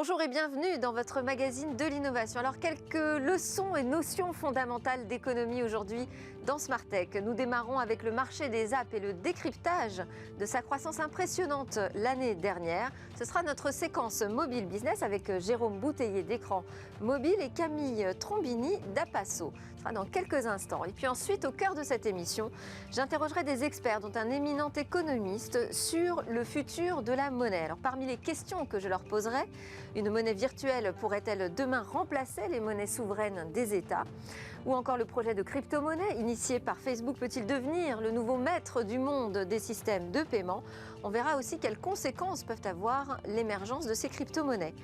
Bonjour et bienvenue dans votre magazine de l'innovation. Alors, quelques leçons et notions fondamentales d'économie aujourd'hui dans Smart Tech. Nous démarrons avec le marché des apps et le décryptage de sa croissance impressionnante l'année dernière. Ce sera notre séquence mobile business avec Jérôme Bouteiller d'Écran Mobile et Camille Trombini d'Apasso. Ce sera dans quelques instants. Et puis ensuite, au cœur de cette émission, j'interrogerai des experts, dont un éminent économiste, sur le futur de la monnaie. Alors, parmi les questions que je leur poserai, une monnaie virtuelle pourrait-elle demain remplacer les monnaies souveraines des États ? Ou encore le projet de crypto-monnaie initié par Facebook peut-il devenir le nouveau maître du monde des systèmes de paiement ? On verra aussi quelles conséquences peuvent avoir l'émergence de ces crypto-monnaies.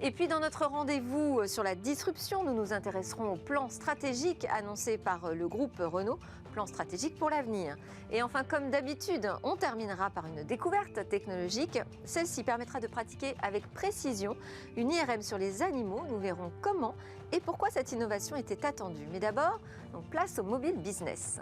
Et puis dans notre rendez-vous sur la disruption, nous nous intéresserons au plan stratégique annoncé par le groupe Renault, plan stratégique pour l'avenir. Et enfin, comme d'habitude, on terminera par une découverte technologique. Celle-ci permettra de pratiquer avec précision une IRM sur les animaux. Nous verrons comment et pourquoi cette innovation était attendue. Mais d'abord, donc place au mobile business.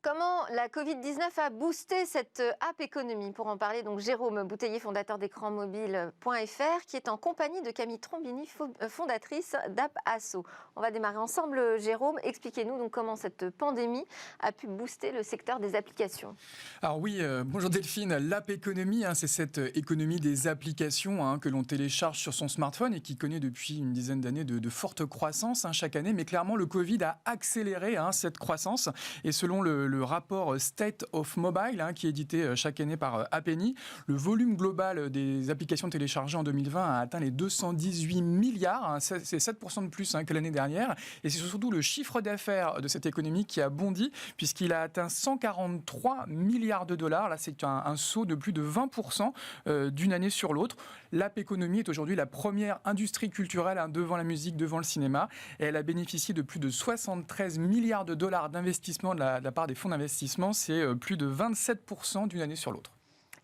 Comment la Covid-19 a boosté cette app économie? Pour en parler, donc Jérôme Bouteiller, fondateur d'écranmobile.fr, qui est en compagnie de Camille Trombini, fondatrice d'Apasso. On va démarrer ensemble, Jérôme. Expliquez-nous donc comment cette pandémie a pu booster le secteur des applications. Alors oui, bonjour Delphine. L'app économie, c'est cette économie des applications que l'on télécharge sur son smartphone et qui connaît depuis une dizaine d'années de forte croissance chaque année. Mais clairement, le Covid a accéléré cette croissance. Et selon le rapport State of Mobile, qui est édité chaque année par Appenny, le volume global des applications téléchargées en 2020 a atteint les 218 milliards. C'est 7% de plus que l'année dernière. Et c'est surtout le chiffre d'affaires de cette économie qui a bondi, puisqu'il a atteint 143 milliards de dollars. Là, c'est un saut de plus de 20% d'une année sur l'autre. L'app économie est aujourd'hui la première industrie culturelle devant la musique, devant le cinéma. Et elle a bénéficié de plus de 73 milliards de dollars d'investissement de la part des fonds d'investissement. C'est plus de 27% d'une année sur l'autre.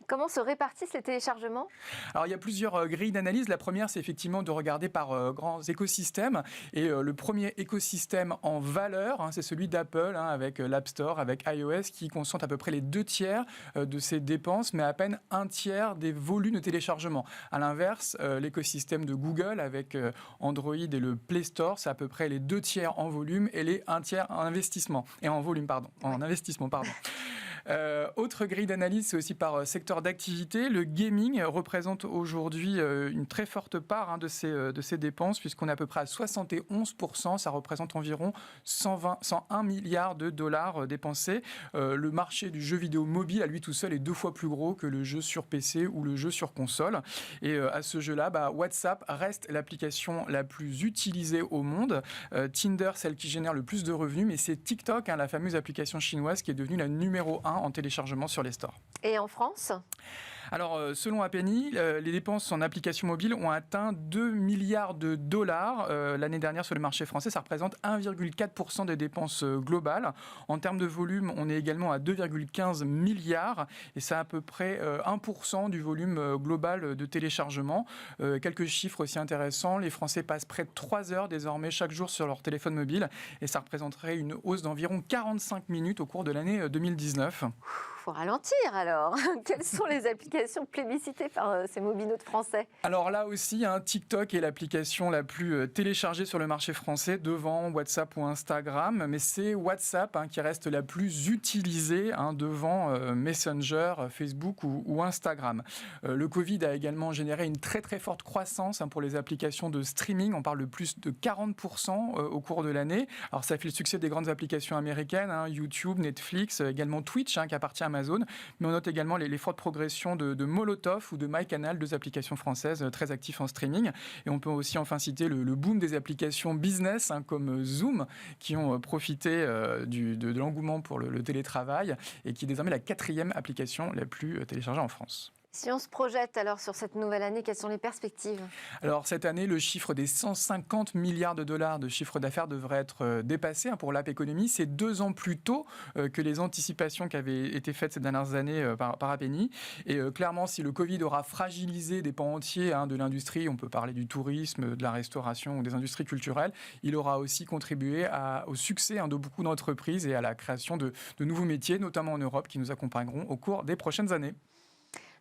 Comment se répartissent les téléchargements ? Alors, il y a plusieurs grilles d'analyse. La première, c'est effectivement de regarder par grands écosystèmes. Et le premier écosystème en valeur, c'est celui d'Apple, avec l'App Store, avec iOS, qui concentre à peu près les 2/3 de ses dépenses, mais à peine 1/3 des volumes de téléchargement. À l'inverse, l'écosystème de Google, avec Android et le Play Store, c'est à peu près les 2/3 en volume et les 1/3 en investissement. Et en volume, pardon. En investissement, pardon. Autre grille d'analyse, c'est aussi par secteur d'activité. Le gaming représente aujourd'hui une très forte part de ces dépenses, puisqu'on est à peu près à 71%. Ça représente environ 101 milliards de dollars dépensés. Le marché du jeu vidéo mobile, à lui tout seul, est 2 fois plus gros que le jeu sur PC ou le jeu sur console. Et à ce jeu-là, WhatsApp reste l'application la plus utilisée au monde. Tinder, celle qui génère le plus de revenus, mais c'est TikTok, la fameuse application chinoise, qui est devenue la numéro 1 en téléchargement sur les stores. Et en France ? Alors, selon Appenny, les dépenses en application mobile ont atteint 2 milliards de dollars l'année dernière sur le marché français. Ça représente 1,4% des dépenses globales. En termes de volume, on est également à 2,15 milliards et c'est à peu près 1% du volume global de téléchargement. Quelques chiffres aussi intéressants. Les Français passent près de 3 heures désormais chaque jour sur leur téléphone mobile et ça représenterait une hausse d'environ 45 minutes au cours de l'année 2019. Faut ralentir alors. Quelles sont les applications plébiscitées par ces mobinautes français ? Alors là aussi, TikTok est l'application la plus téléchargée sur le marché français, devant WhatsApp ou Instagram. Mais c'est WhatsApp qui reste la plus utilisée devant Messenger, Facebook ou Instagram. Le Covid a également généré une très très forte croissance pour les applications de streaming. On parle de plus de 40% au cours de l'année. Alors ça fait le succès des grandes applications américaines, YouTube, Netflix, également Twitch qui appartient à Amazon. Mais on note également les fortes progressions de Molotov ou de MyCanal, 2 applications françaises très actives en streaming. Et on peut aussi enfin citer le boom des applications business comme Zoom, qui ont profité de l'engouement pour le télétravail et qui est désormais la 4e application la plus téléchargée en France. Si on se projette alors sur cette nouvelle année, quelles sont les perspectives? Alors cette année, le chiffre des 150 milliards de dollars de chiffre d'affaires devrait être dépassé pour l'App Economy. C'est 2 ans plus tôt que les anticipations qui avaient été faites ces dernières années par Appenny. Et clairement, si le Covid aura fragilisé des pans entiers de l'industrie, on peut parler du tourisme, de la restauration ou des industries culturelles, il aura aussi contribué au succès de beaucoup d'entreprises et à la création de nouveaux métiers, notamment en Europe, qui nous accompagneront au cours des prochaines années.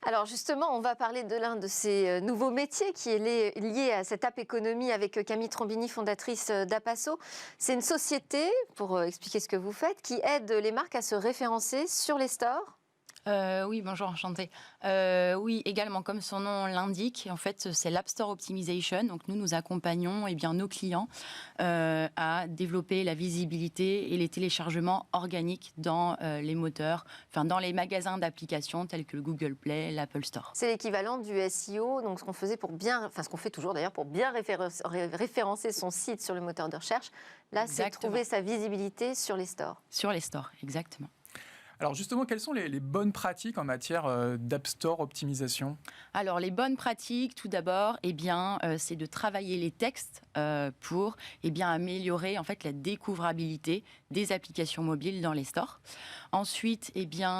Alors justement, on va parler de l'un de ces nouveaux métiers qui est lié à cette App Economy avec Camille Trombini, fondatrice d'Apasso. C'est une société, pour expliquer ce que vous faites, qui aide les marques à se référencer sur les stores. Oui, bonjour, enchantée. Oui, également, comme son nom l'indique, en fait, c'est l'App Store Optimization. Donc, nous accompagnons nos clients à développer la visibilité et les téléchargements organiques dans les moteurs, dans les magasins d'applications tels que le Google Play, l'Apple Store. C'est l'équivalent du SEO, donc ce qu'on faisait ce qu'on fait toujours d'ailleurs pour bien référencer son site sur le moteur de recherche. Là, c'est trouver sa visibilité sur les stores. Sur les stores, exactement. Alors justement, quelles sont les bonnes pratiques en matière d'App Store optimisation? Alors les bonnes pratiques, tout d'abord, c'est de travailler les textes pour améliorer en fait la découvrabilité des applications mobiles dans les stores. Ensuite,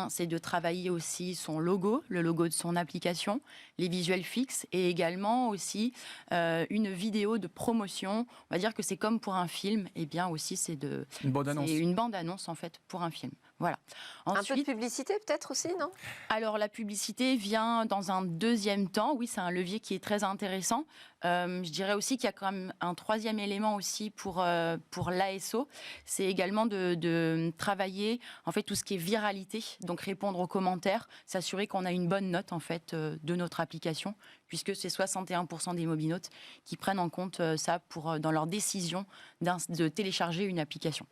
c'est de travailler aussi son logo, le logo de son application, les visuels fixes et également aussi une vidéo de promotion. On va dire que c'est comme pour un film, aussi c'est une bande-annonce. C'est une bande-annonce en fait pour un film. Voilà. Ensuite, un peu de publicité peut-être aussi, non? Alors la publicité vient dans un deuxième temps. Oui, c'est un levier qui est très intéressant. Je dirais aussi qu'il y a quand même un troisième élément aussi pour l'ASO. C'est également de travailler en fait tout ce qui est viralité, donc répondre aux commentaires, s'assurer qu'on a une bonne note en fait de notre application, puisque c'est 61% des mobinautes qui prennent en compte ça dans leur décision de télécharger une application.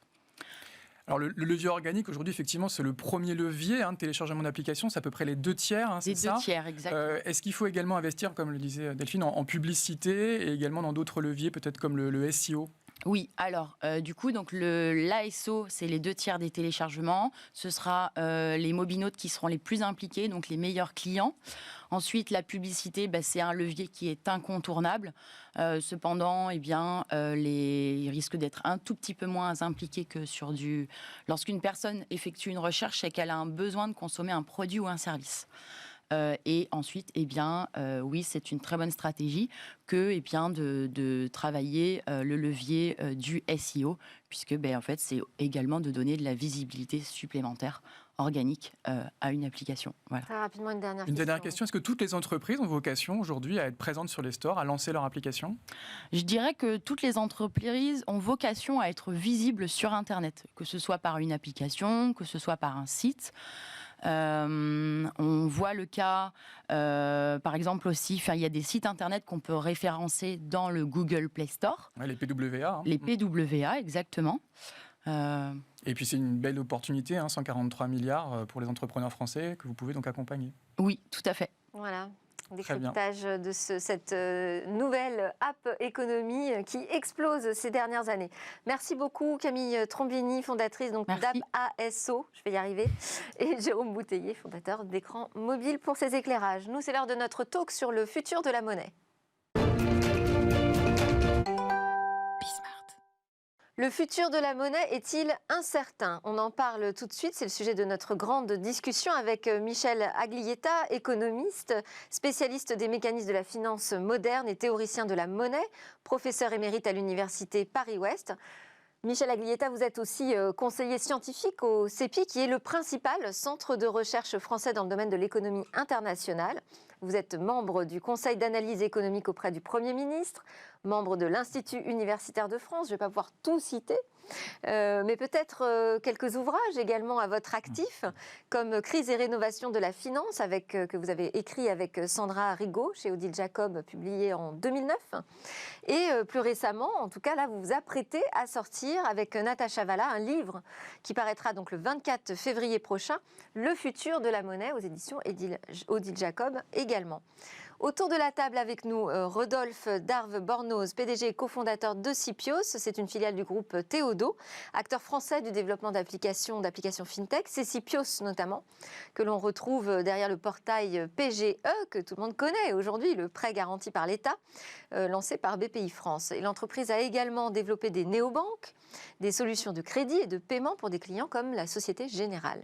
Alors le levier organique, aujourd'hui, effectivement, c'est le premier levier de téléchargement d'application. C'est à peu près les 2/3, c'est ça? Les 2/3, exactement. Est-ce qu'il faut également investir, comme le disait Delphine, en publicité et également dans d'autres leviers, peut-être comme le SEO? Oui, alors du coup, donc l'ASO, c'est les 2/3 des téléchargements. Ce sera les mobinautes qui seront les plus impliqués, donc les meilleurs clients. Ensuite, la publicité, c'est un levier qui est incontournable. Cependant, ils risquent d'être un tout petit peu moins impliqués que lorsqu'une personne effectue une recherche et qu'elle a un besoin de consommer un produit ou un service. Et ensuite, oui, c'est une très bonne stratégie de travailler le levier du SEO, puisque en fait, c'est également de donner de la visibilité supplémentaire organique à une application. Voilà. Très rapidement, une dernière question. Est-ce que toutes les entreprises ont vocation aujourd'hui à être présentes sur les stores, à lancer leur application? Je dirais que toutes les entreprises ont vocation à être visibles sur Internet, que ce soit par une application, que ce soit par un site. On voit le cas, par exemple aussi, il y a des sites internet qu'on peut référencer dans le Google Play Store. Ouais, les PWA. Les PWA, exactement. Et puis c'est une belle opportunité, 143 milliards pour les entrepreneurs français que vous pouvez donc accompagner. Oui, tout à fait. Voilà. Décryptage de cette nouvelle App Economy qui explose ces dernières années. Merci beaucoup Camille Trombini, fondatrice d'Apasso, je vais y arriver, et Jérôme Bouteiller, fondateur d'Écran Mobile pour ces éclairages. Nous, c'est l'heure de notre talk sur le futur de la monnaie. Le futur de la monnaie est-il incertain? On en parle tout de suite, c'est le sujet de notre grande discussion avec Michel Aglietta, économiste, spécialiste des mécanismes de la finance moderne et théoricien de la monnaie, professeur émérite à l'université Paris-Ouest. Michel Aglietta, vous êtes aussi conseiller scientifique au CEPI, qui est le principal centre de recherche français dans le domaine de l'économie internationale. Vous êtes membre du Conseil d'analyse économique auprès du Premier ministre, membre de l'Institut universitaire de France. Je ne vais pas pouvoir tout citer, mais peut-être quelques ouvrages également à votre actif, comme Crise et rénovation de la finance, que vous avez écrit avec Sandra Rigaud chez Odile Jacob, publié en 2009. Et plus récemment, en tout cas là, vous vous apprêtez à sortir avec Natacha Valla un livre qui paraîtra donc le 24 février prochain, Le futur de la monnaie, aux éditions Odile Jacob également. Autour de la table avec nous, Rodolphe Darve-Bornoz, PDG et cofondateur de Sipios. C'est une filiale du groupe Théodo, acteur français du développement d'applications FinTech. C'est Sipios notamment, que l'on retrouve derrière le portail PGE, que tout le monde connaît aujourd'hui, le prêt garanti par l'État, lancé par BPI France. Et l'entreprise a également développé des néobanques, des solutions de crédit et de paiement pour des clients comme la Société Générale.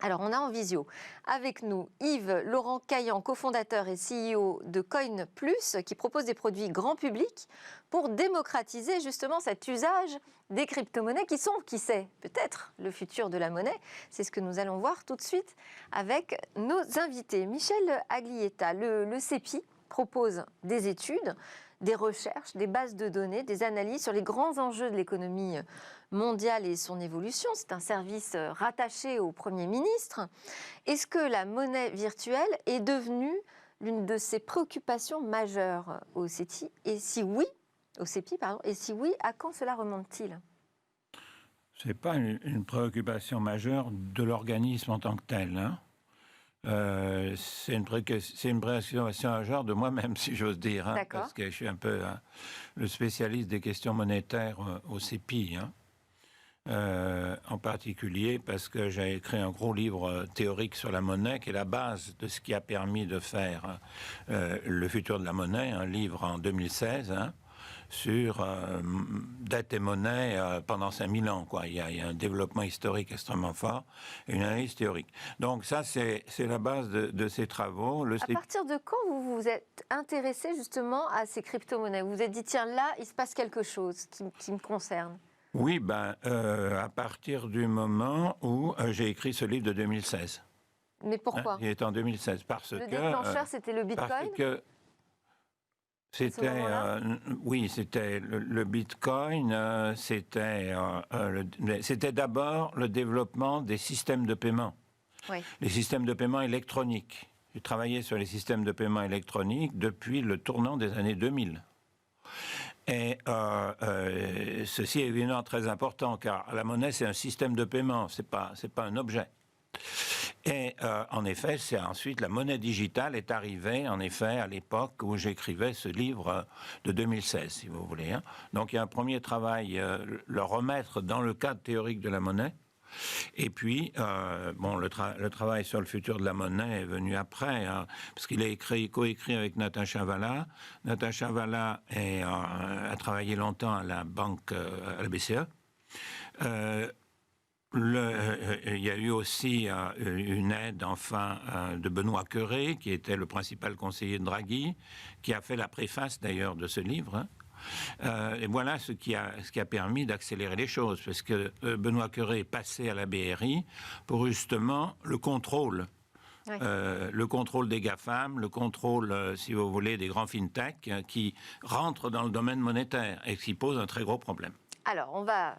Alors, on a en visio avec nous Yves Laurent Caillan, cofondateur et CEO de Coin Plus, qui propose des produits grand public pour démocratiser justement cet usage des crypto-monnaies qui sont, qui sait, peut-être le futur de la monnaie. C'est ce que nous allons voir tout de suite avec nos invités. Michel Aglietta, le CEPI, propose des études, des recherches, des bases de données, des analyses sur les grands enjeux de l'économie mondiale et son évolution. C'est un service rattaché au Premier ministre. Est-ce que la monnaie virtuelle est devenue l'une de ses préoccupations majeures au CEPI ? Et si oui, à quand cela remonte-t-il ? Ce n'est pas une préoccupation majeure de l'organisme en tant que tel, hein. C'est une préoccupation majeure de moi-même, si j'ose dire, hein, parce que je suis un peu le spécialiste des questions monétaires au CEPI, hein. En particulier parce que j'ai écrit un gros livre théorique sur la monnaie, qui est la base de ce qui a permis de faire le futur de la monnaie, un livre en 2016, hein, sur dette et monnaie pendant 5000 ans. Quoi. Il y a un développement historique extrêmement fort et une analyse théorique. Donc ça, c'est la base de ces travaux. À partir de quand vous vous êtes intéressé justement à ces crypto-monnaies ? Vous vous êtes dit, tiens, là, il se passe quelque chose qui me concerne. Oui, à partir du moment où j'ai écrit ce livre de 2016. Mais pourquoi ? Il est en 2016, parce que... Le déclencheur, c'était le Bitcoin ? Parce que c'était le Bitcoin, c'était d'abord le développement des systèmes de paiement, les systèmes de paiement électroniques. J'ai travaillé sur les systèmes de paiement électroniques depuis le tournant des années 2000. Et ceci est évidemment très important, car la monnaie, c'est un système de paiement, c'est pas un objet. Et en effet, c'est ensuite la monnaie digitale est arrivée, en effet, à l'époque où j'écrivais ce livre de 2016, si vous voulez, hein. Donc il y a un premier travail, le remettre dans le cadre théorique de la monnaie. Et puis, le travail sur le futur de la monnaie est venu après, hein, parce qu'il a coécrit avec Nathan Chavala. Nathan Chavala a travaillé longtemps à la banque, à la BCE. Il y a eu aussi une aide, de Benoît Cœuré, qui était le principal conseiller de Draghi, qui a fait la préface d'ailleurs de ce livre, hein. Et voilà ce qui a permis d'accélérer les choses, parce que Benoît Cœuré est passé à la BRI pour justement le contrôle. Oui. Le contrôle des GAFAM, le contrôle, si vous voulez, des grands FinTech qui rentrent dans le domaine monétaire et qui posent un très gros problème. Alors, on va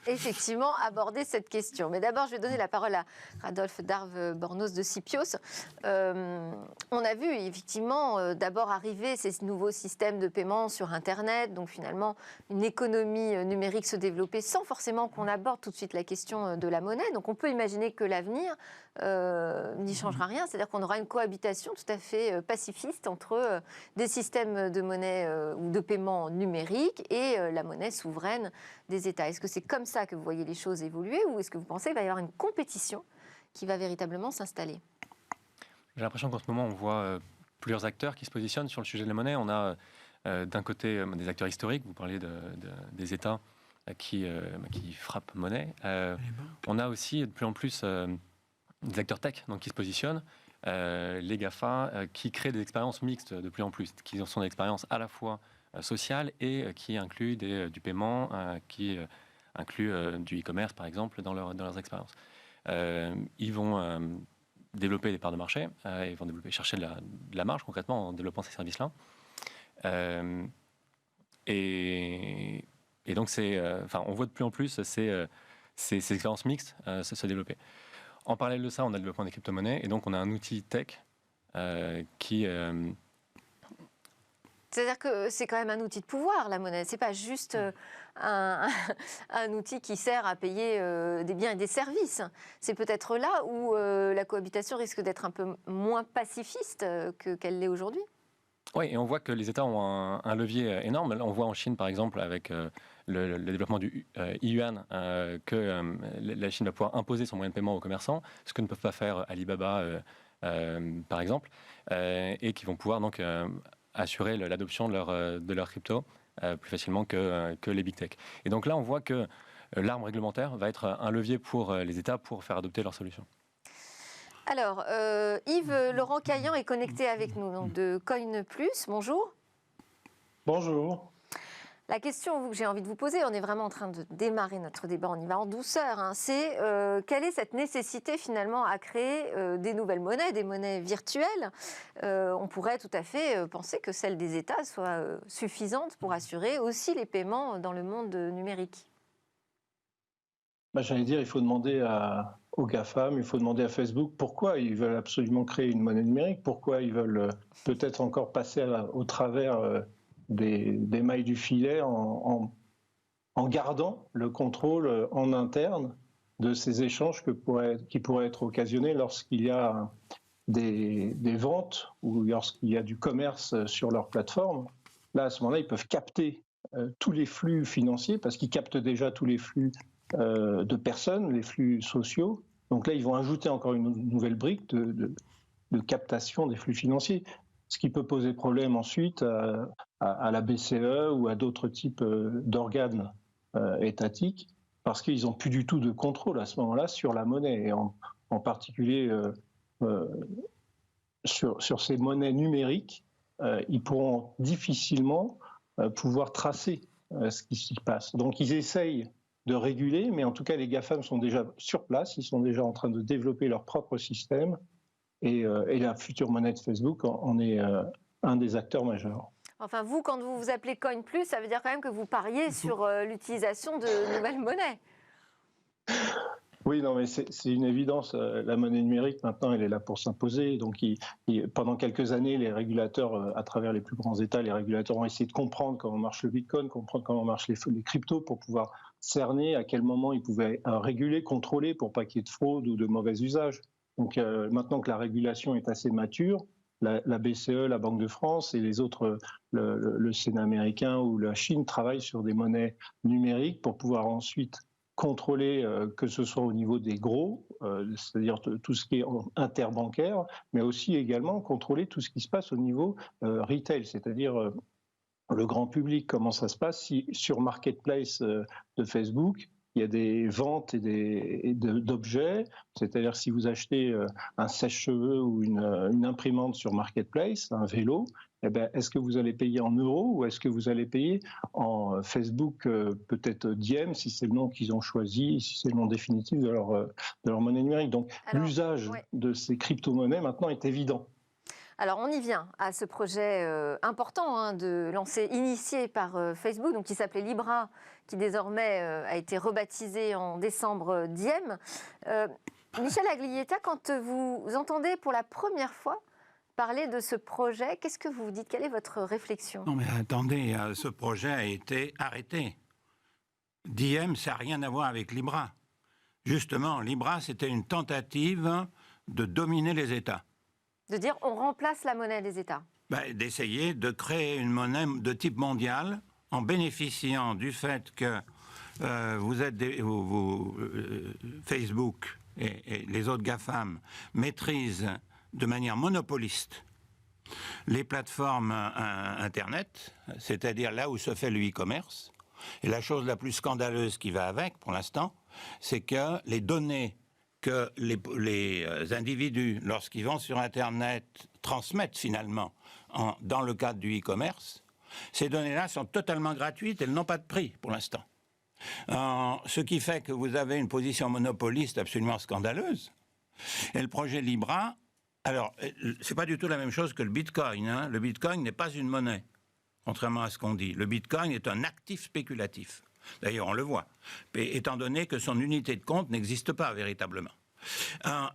effectivement aborder cette question. Mais d'abord, je vais donner la parole à Rodolphe Darve-Bornoz de Sipios. On a vu effectivement d'abord arriver ces nouveaux systèmes de paiement sur Internet, donc finalement une économie numérique se développer sans forcément qu'on aborde tout de suite la question de la monnaie. Donc on peut imaginer que l'avenir n'y changera rien, c'est-à-dire qu'on aura une cohabitation tout à fait pacifiste entre des systèmes de monnaie ou de paiement numérique et la monnaie souveraine des États. Est-ce que c'est comme ça que vous voyez les choses évoluer, ou est-ce que vous pensez qu'il va y avoir une compétition qui va véritablement s'installer ? J'ai l'impression qu'en ce moment, on voit plusieurs acteurs qui se positionnent sur le sujet de la monnaie. On a d'un côté des acteurs historiques, vous parlez des États qui frappent monnaie. On a aussi de plus en plus des acteurs tech donc, qui se positionnent, les GAFA, qui créent des expériences mixtes de plus en plus, qui sont des expériences à la fois sociales et qui incluent du paiement, qui incluent du e-commerce, par exemple, dans leurs expériences. Ils vont développer des parts de marché, ils vont chercher de la marge, concrètement, en développant ces services-là. Et donc, on voit de plus en plus ces expériences mixtes se développer. En parallèle de ça, on a le développement des crypto-monnaies, et donc on a un outil tech qui C'est-à-dire que c'est quand même un outil de pouvoir, la monnaie. C'est pas juste un outil qui sert à payer des biens et des services. C'est peut-être là où la cohabitation risque d'être un peu moins pacifiste qu'elle l'est aujourd'hui. Oui, et on voit que les États ont un levier énorme. On voit en Chine, par exemple, avec le développement du yuan, que la Chine va pouvoir imposer son moyen de paiement aux commerçants, ce que ne peuvent pas faire Alibaba, par exemple, et qui vont pouvoir donc assurer l'adoption de leur crypto plus facilement que les big tech. Et donc là, on voit que l'arme réglementaire va être un levier pour les États pour faire adopter leurs solutions. Alors, Yves Laurent Caillan est connecté avec nous, donc de Coin Plus. Bonjour. Bonjour. La question que j'ai envie de vous poser, on est vraiment en train de démarrer notre débat, on y va en douceur, hein, c'est quelle est cette nécessité finalement à créer des nouvelles monnaies, des monnaies virtuelles. On pourrait tout à fait penser que celle des États soit suffisante pour assurer aussi les paiements dans le monde numérique. J'allais dire, il faut demander aux GAFAM, il faut demander à Facebook pourquoi ils veulent absolument créer une monnaie numérique, pourquoi ils veulent peut-être encore passer au travers des mailles du filet en gardant le contrôle en interne de ces échanges qui pourraient être occasionnés lorsqu'il y a des ventes ou lorsqu'il y a du commerce sur leur plateforme. Là, à ce moment-là, ils peuvent capter tous les flux financiers parce qu'ils captent déjà tous les flux de personnes, les flux sociaux. Donc là, ils vont ajouter encore une nouvelle brique de captation des flux financiers, ce qui peut poser problème ensuite à la BCE ou à d'autres types d'organes étatiques, parce qu'ils n'ont plus du tout de contrôle à ce moment-là sur la monnaie, et en particulier sur ces monnaies numériques, ils pourront difficilement pouvoir tracer ce qui s'y passe. Donc ils essayent de réguler, mais en tout cas, les GAFAM sont déjà sur place, ils sont déjà en train de développer leur propre système, et la future monnaie de Facebook en est un des acteurs majeurs. Enfin, vous, quand vous vous appelez Coin Plus, ça veut dire quand même que vous pariez sur l'utilisation de nouvelles monnaies. Oui, non, mais c'est une évidence. La monnaie numérique, maintenant, elle est là pour s'imposer. Donc, pendant quelques années, les régulateurs, à travers les plus grands États, les régulateurs ont essayé de comprendre comment marche le Bitcoin, comprendre comment marchent les cryptos pour pouvoir cerner à quel moment ils pouvaient réguler, contrôler pour pas qu'il y ait de fraude ou de mauvais usage. Donc, maintenant que la régulation est assez mature, la BCE, la Banque de France et les autres, le Sénat américain ou la Chine travaillent sur des monnaies numériques pour pouvoir ensuite contrôler, que ce soit au niveau des gros, c'est-à-dire tout ce qui est interbancaire, mais aussi également contrôler tout ce qui se passe au niveau retail, c'est-à-dire le grand public, comment ça se passe si sur Marketplace de Facebook, il y a des ventes d'objets, c'est-à-dire si vous achetez un sèche-cheveux ou une imprimante sur Marketplace, un vélo, eh ben, est-ce que vous allez payer en euros ou est-ce que vous allez payer en Facebook, peut-être Diem, si c'est le nom qu'ils ont choisi, si c'est le nom définitif de leur monnaie numérique. Donc l'usage de ces crypto-monnaies maintenant est évident. Alors, on y vient à ce projet important de lancer, initié par Facebook, donc qui s'appelait Libra, qui désormais a été rebaptisé en décembre Diem. Michel Aglietta, quand vous entendez pour la première fois parler de ce projet, qu'est-ce que vous vous dites? Quelle est votre réflexion? Non mais attendez, ce projet a été arrêté. Diem, ça n'a rien à voir avec Libra. Justement, Libra, c'était une tentative de dominer les États. De dire on remplace la monnaie des États. D'essayer de créer une monnaie de type mondial en bénéficiant du fait que vous êtes Facebook et les autres GAFAM maîtrisent de manière monopoliste les plateformes Internet, c'est-à-dire là où se fait le e-commerce. Et la chose la plus scandaleuse qui va avec, pour l'instant, c'est que les données que les individus, lorsqu'ils vont sur Internet, transmettent finalement dans le cadre du e-commerce, ces données-là sont totalement gratuites, elles n'ont pas de prix pour l'instant. Ce qui fait que vous avez une position monopoliste absolument scandaleuse. Et le projet Libra, alors, c'est pas du tout la même chose que le Bitcoin. Hein. Le Bitcoin n'est pas une monnaie, contrairement à ce qu'on dit. Le Bitcoin est un actif spéculatif. D'ailleurs, on le voit, étant donné que son unité de compte n'existe pas véritablement.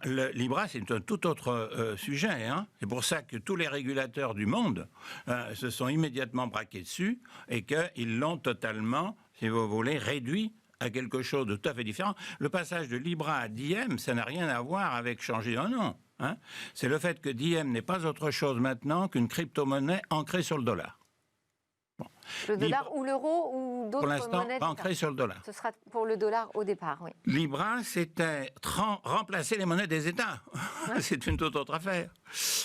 Libra, c'est un tout autre sujet. Hein. C'est pour ça que tous les régulateurs du monde se sont immédiatement braqués dessus et qu'ils l'ont totalement, si vous voulez, réduit à quelque chose de tout à fait différent. Le passage de Libra à Diem, ça n'a rien à voir avec changer un nom. Hein. C'est le fait que Diem n'est pas autre chose maintenant qu'une crypto-monnaie ancrée sur le dollar. Bon. Le dollar ou l'euro ou d'autres monnaies. Pour l'instant, ancré sur le dollar. Ce sera pour le dollar au départ, oui. Libra, c'était remplacer les monnaies des États. Ouais. C'est une toute autre affaire.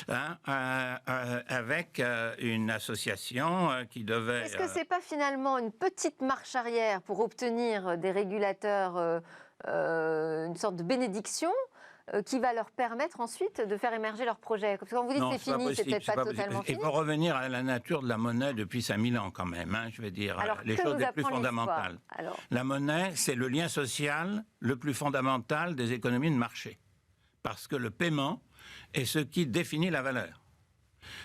Hein, avec une association qui devait... Est-ce que ce n'est pas finalement une petite marche arrière pour obtenir des régulateurs, une sorte de bénédiction qui va leur permettre ensuite de faire émerger leur projet? Parce que quand vous dites c'est fini, c'est peut-être pas totalement fini. Il faut revenir à la nature de la monnaie depuis 5000 ans quand même, hein, je veux dire, alors, les choses les plus fondamentales. La monnaie, c'est le lien social le plus fondamental des économies de marché. Parce que le paiement est ce qui définit la valeur.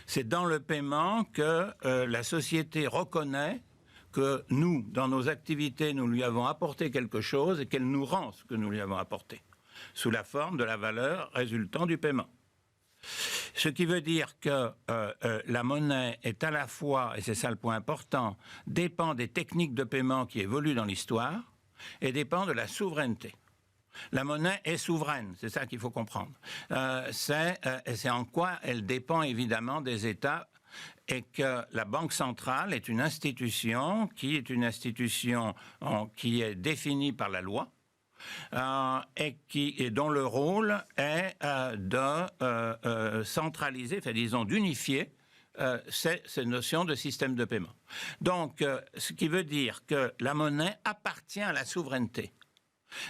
C'est dans le paiement que la société reconnaît que nous, dans nos activités, nous lui avons apporté quelque chose et qu'elle nous rend ce que nous lui avons apporté, sous la forme de la valeur résultant du paiement. Ce qui veut dire que la monnaie est à la fois, et c'est ça le point important, dépend des techniques de paiement qui évoluent dans l'histoire et dépend de la souveraineté. La monnaie est souveraine, c'est ça qu'il faut comprendre. C'est en quoi elle dépend évidemment des États et que la Banque centrale est une institution qui est définie par la loi, et dont le rôle est de centraliser, enfin disons d'unifier ces notions de système de paiement. Donc, ce qui veut dire que la monnaie appartient à la souveraineté.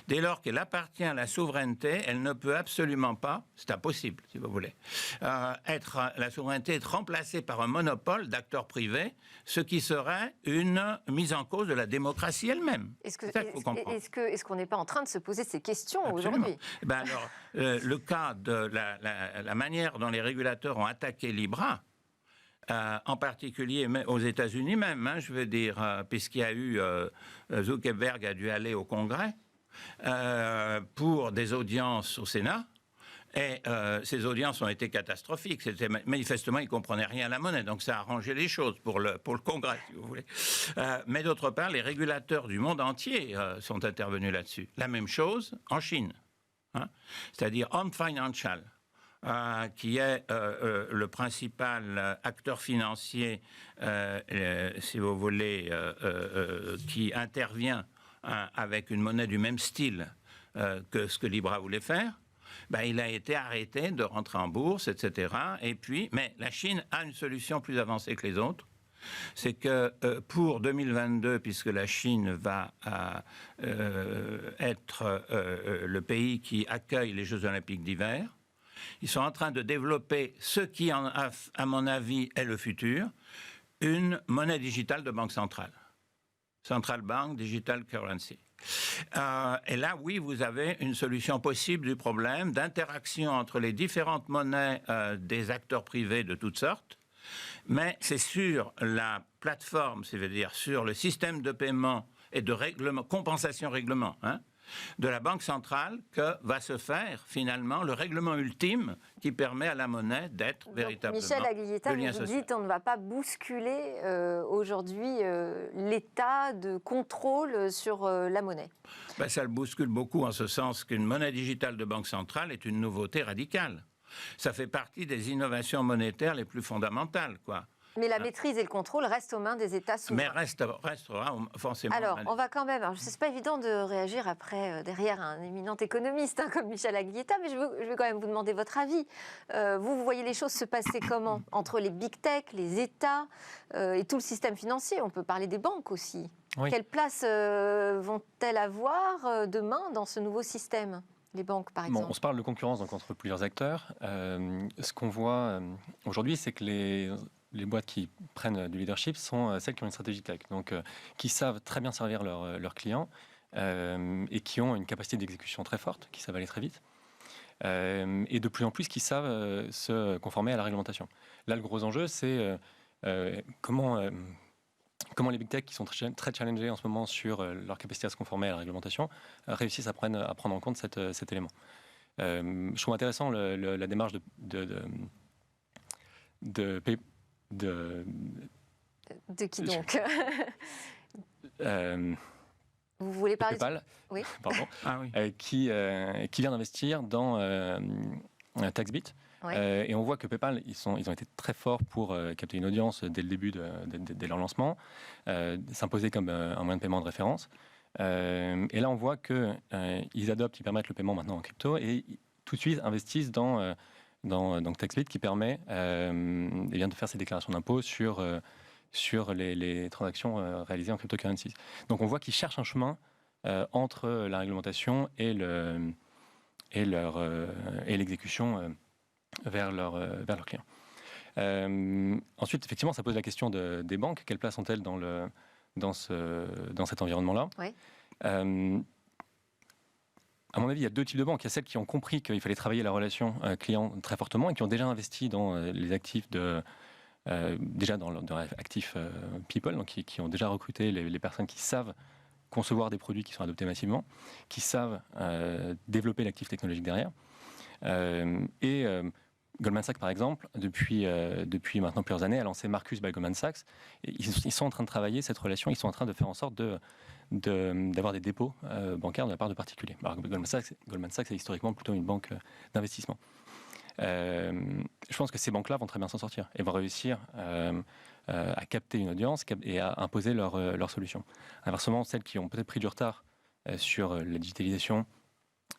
Dès lors qu'elle appartient à la souveraineté, elle ne peut absolument pas, c'est impossible si vous voulez, la souveraineté est remplacée par un monopole d'acteurs privés, ce qui serait une mise en cause de la démocratie elle-même. Est-ce qu'on n'est pas en train de se poser ces questions aujourd'hui? Ben alors, le cas de la manière dont les régulateurs ont attaqué Libra, en particulier aux États-Unis même, hein, je veux dire, puisqu'il y a eu Zuckerberg a dû aller au Congrès pour des audiences au Sénat, et ces audiences ont été catastrophiques. Manifestement, ils ne comprenaient rien à la monnaie, donc ça a arrangé les choses pour le Congrès, si vous voulez. Mais d'autre part, les régulateurs du monde entier sont intervenus là-dessus. La même chose en Chine, hein, c'est-à-dire Ant Financial, qui est le principal acteur financier, si vous voulez, qui intervient avec une monnaie du même style que ce que Libra voulait faire, ben, il a été arrêté de rentrer en bourse, etc. Mais la Chine a une solution plus avancée que les autres. C'est que pour 2022, puisque la Chine va être le pays qui accueille les Jeux Olympiques d'hiver, ils sont en train de développer ce qui, à mon avis, est le futur, une monnaie digitale de banque centrale. Central Bank Digital Currency. Et là, oui, vous avez une solution possible du problème d'interaction entre les différentes monnaies des acteurs privés de toutes sortes, mais c'est sur la plateforme, c'est-à-dire sur le système de paiement et de compensation-règlement, hein, de la Banque centrale que va se faire finalement le règlement ultime qui permet à la monnaie d'être véritablement Michel Aglietta, vous dites on ne va pas bousculer aujourd'hui l'état de contrôle sur la monnaie. Ben, ça le bouscule beaucoup en ce sens qu'une monnaie digitale de Banque centrale est une nouveauté radicale. Ça fait partie des innovations monétaires les plus fondamentales, quoi. Mais la maîtrise et le contrôle restent aux mains des États souverains. Mais restera forcément. Alors, on va quand même. Alors, c'est pas évident de réagir après derrière un éminent économiste comme Michel Aglietta, mais je veux quand même vous demander votre avis. Vous voyez les choses se passer comment entre les big tech, les États et tout le système financier? On peut parler des banques aussi. Oui. Quelle place vont-elles avoir demain dans ce nouveau système? Les banques, par exemple. On se parle de concurrence donc, entre plusieurs acteurs. Ce qu'on voit aujourd'hui, c'est que les boîtes qui prennent du leadership sont celles qui ont une stratégie tech, donc qui savent très bien servir leurs clients et qui ont une capacité d'exécution très forte, qui savent aller très vite, et de plus en plus qui savent se conformer à la réglementation. Là, le gros enjeu, c'est comment les big tech, qui sont très challengés en ce moment sur leur capacité à se conformer à la réglementation, réussissent à prendre en compte cet élément. Je trouve intéressant la démarche de qui donc Vous voulez parler PayPal, oui. pardon, Ah oui. qui vient d'investir dans Taxbit. Et on voit que PayPal, ils ont été très forts pour capter une audience dès le début, dès leur lancement, s'imposer comme un moyen de paiement de référence. Et là, on voit qu'ils adoptent, ils permettent le paiement maintenant en crypto et tout de suite investissent dans Taxbit qui permet de faire ses déclarations d'impôts sur les transactions réalisées en cryptocurrencies. Donc on voit qu'ils cherchent un chemin entre la réglementation et l'exécution vers leurs clients. Ensuite, effectivement, ça pose la question des banques. Quelle place ont-elles dans cet environnement-là? Oui. À mon avis, il y a deux types de banques. Il y a celles qui ont compris qu'il fallait travailler la relation client très fortement et qui ont déjà investi dans les actifs déjà dans leur actifs people, donc qui ont déjà recruté les personnes qui savent concevoir des produits qui sont adoptés massivement, qui savent développer l'actif technologique derrière. Goldman Sachs, par exemple, depuis maintenant plusieurs années, a lancé Marcus by Goldman Sachs. Et ils sont en train de travailler cette relation, ils sont en train de faire en sorte d'avoir des dépôts bancaires de la part de particuliers. Alors, Goldman Sachs est historiquement plutôt une banque d'investissement. Je pense que ces banques-là vont très bien s'en sortir et vont réussir à capter une audience et à imposer leurs solutions. Inversement, celles qui ont peut-être pris du retard sur la digitalisation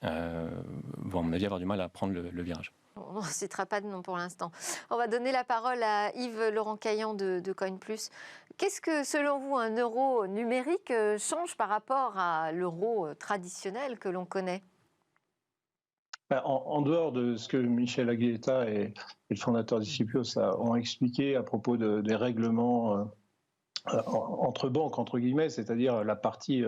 vont, à mon avis, avoir du mal à prendre le virage. On ne citera pas de nom pour l'instant. On va donner la parole à Yves Laurent-Caillan de CoinPlus. Qu'est-ce que, selon vous, un euro numérique change par rapport à l'euro traditionnel que l'on connaît ? En dehors de ce que Michel Aguileta et le fondateur d'Icipios ont expliqué à propos des règlements entre banques, entre guillemets, c'est-à-dire la partie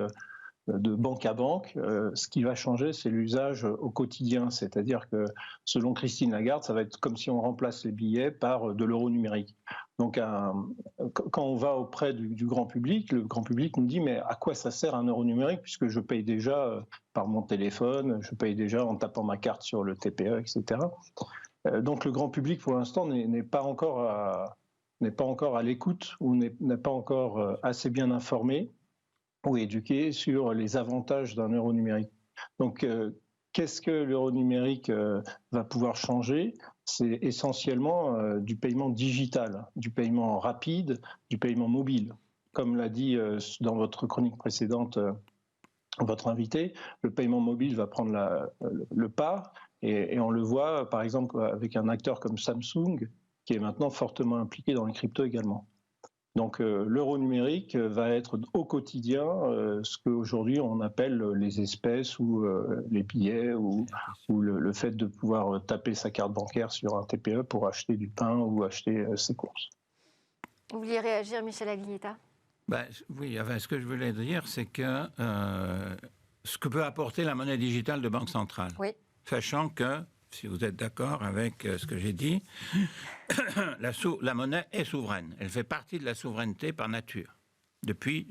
de banque à banque, ce qui va changer, c'est l'usage au quotidien. C'est-à-dire que, selon Christine Lagarde, ça va être comme si on remplace les billets par de l'euro numérique. Donc, quand on va auprès du grand public, le grand public nous dit « mais à quoi ça sert un euro numérique puisque je paye déjà par mon téléphone, je paye déjà en tapant ma carte sur le TPE, etc. » Donc, le grand public, pour l'instant, n'est pas encore à l'écoute ou n'est pas encore assez bien informé ou éduqué sur les avantages d'un euro numérique. Donc, qu'est-ce que l'euro numérique va pouvoir changer ? C'est essentiellement du paiement digital, du paiement rapide, du paiement mobile. Comme l'a dit dans votre chronique précédente votre invité, le paiement mobile va prendre le pas et on le voit par exemple avec un acteur comme Samsung qui est maintenant fortement impliqué dans les cryptos également. Donc l'euro numérique va être au quotidien ce qu'aujourd'hui on appelle les espèces ou les billets ou le fait de pouvoir taper sa carte bancaire sur un TPE pour acheter du pain ou acheter ses courses. Vous vouliez réagir, Michel Aguileta ? Oui, ce que je voulais dire, c'est que ce que peut apporter la monnaie digitale de banque centrale, oui. Sachant que, si vous êtes d'accord avec ce que j'ai dit, la monnaie est souveraine. Elle fait partie de la souveraineté par nature, depuis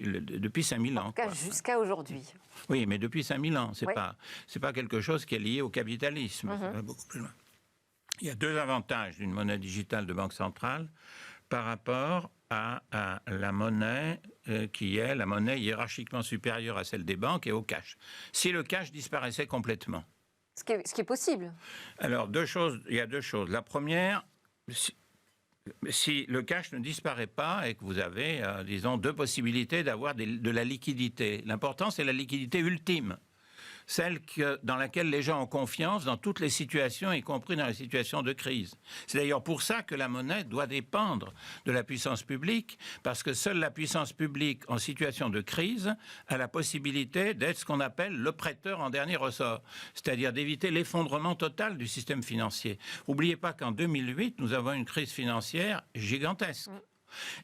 5000 ans. En tout cas, jusqu'à aujourd'hui. Oui, mais depuis 5000 ans. C'est pas quelque chose qui est lié au capitalisme. Ça va beaucoup plus loin. Il y a deux avantages d'une monnaie digitale de banque centrale par rapport à la monnaie qui est la monnaie hiérarchiquement supérieure à celle des banques et au cash. Si le cash disparaissait complètement. Ce qui est possible. Alors, il y a deux choses. La première, si le cash ne disparaît pas et que vous avez, disons, deux possibilités d'avoir de la liquidité. L'important, c'est la liquidité ultime. Celle dans laquelle les gens ont confiance dans toutes les situations, y compris dans les situations de crise. C'est d'ailleurs pour ça que la monnaie doit dépendre de la puissance publique, parce que seule la puissance publique en situation de crise a la possibilité d'être ce qu'on appelle le prêteur en dernier ressort, c'est-à-dire d'éviter l'effondrement total du système financier. N'oubliez pas qu'en 2008, nous avons une crise financière gigantesque.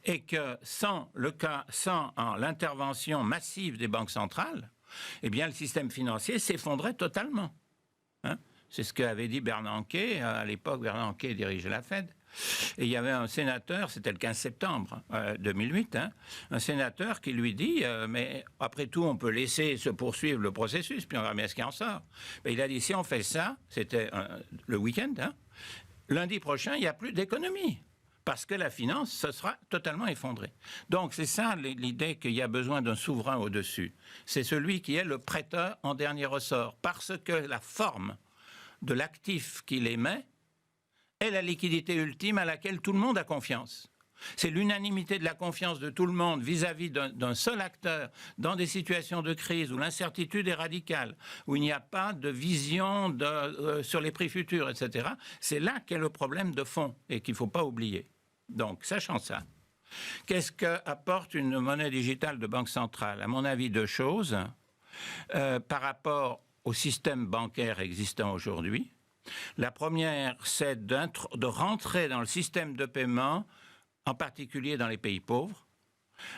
Et que sans l'intervention massive des banques centrales, eh bien, le système financier s'effondrait totalement. C'est ce qu'avait dit Bernanke. À l'époque, Bernanke dirigeait la Fed. Et il y avait un sénateur, c'était le 15 septembre 2008, un sénateur qui lui dit mais après tout, on peut laisser se poursuivre le processus, puis on verra bien ce qui en sort. Mais il a dit, si on fait ça, c'était le week-end, lundi prochain, il n'y a plus d'économie. Parce que la finance se sera totalement effondrée. Donc c'est ça l'idée qu'il y a besoin d'un souverain au-dessus. C'est celui qui est le prêteur en dernier ressort. Parce que la forme de l'actif qu'il émet est la liquidité ultime à laquelle tout le monde a confiance. C'est l'unanimité de la confiance de tout le monde vis-à-vis d'un seul acteur dans des situations de crise où l'incertitude est radicale, où il n'y a pas de vision sur les prix futurs, etc. C'est là qu'est le problème de fond et qu'il ne faut pas oublier. Donc, sachant ça, qu'est-ce qu'apporte une monnaie digitale de banque centrale? À mon avis, deux choses. Par rapport au système bancaire existant aujourd'hui, la première, c'est de rentrer dans le système de paiement, en particulier dans les pays pauvres,